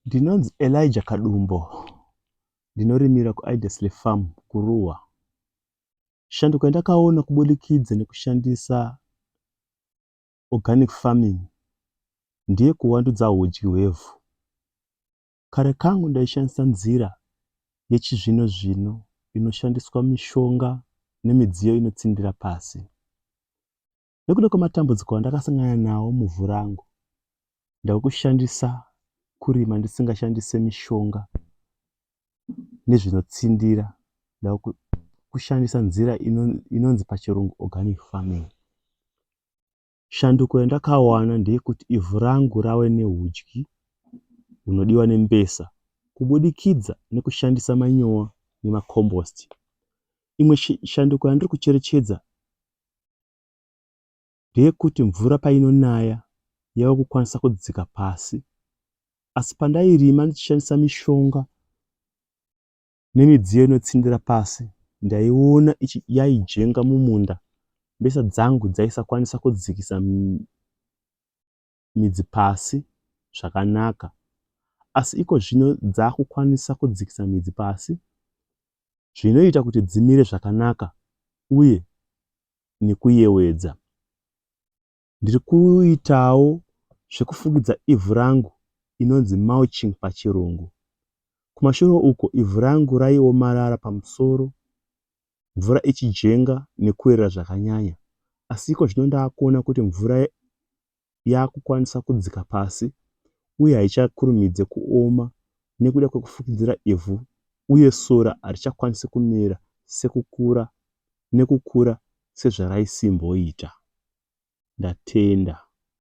Ndinonzi Elijah Kadumbo. Ndinorimira kuIdesley Farm kuRuwa. Shanduko yandakaona kubudikidza nekushandisa organic farming ndiye kuvandudza hudyu hwevhu. Kare kangu ndaishandisa nzira yechizvino zvino inoshandiswa mishonga nemidziyo inotsindira pasi. Nekuda kwematambudziko andakasangana nawo muvhu rangu, ndakushandisa kurima ndisingashandise mishonga nezvinotsindira. Ndakushandisa nzira inonzi pachirungu organic farming. Shanduko yandakawana ndeyekuti ivhu rangu rave nehudyu hunodiwa nembesa kubudikidza nekushandisa manyowa nemakombosti. Imwe shanduko yandiri kucherechedza ndeyekuti mvura painonaya yava kukwanisa kudzika pasi. Asi pandairima ndichishandisa mishonga nemidziyo inotsindira pasi, ndaiona yaijenga mumunda. Mbesa dzangu dzaisakwanisa kudzikisa midzi pasi zvakanaka. Asi iko zvino dzakukwanisa kudzikisa midzi pasi, zvinoita kuti dzimire zvakanaka uye nekuyewedza. Ndiri kuitawo zvekufukidza ivhu rangu inonzi mulching pachirungu. Kumashure uko ivhu rangu raiomarara pamusoro, mvura ichijenga nekuwirira zvakanyanya. Asi iko zvino ndakuona kuti mvura yakukwanisa kudzika pasi uye haichakurumidze kuoma nekuda kwekufukidzira ivhu, uye sora harichakwanisi kumera nekukura sezvaraisimboita. Ndatenda.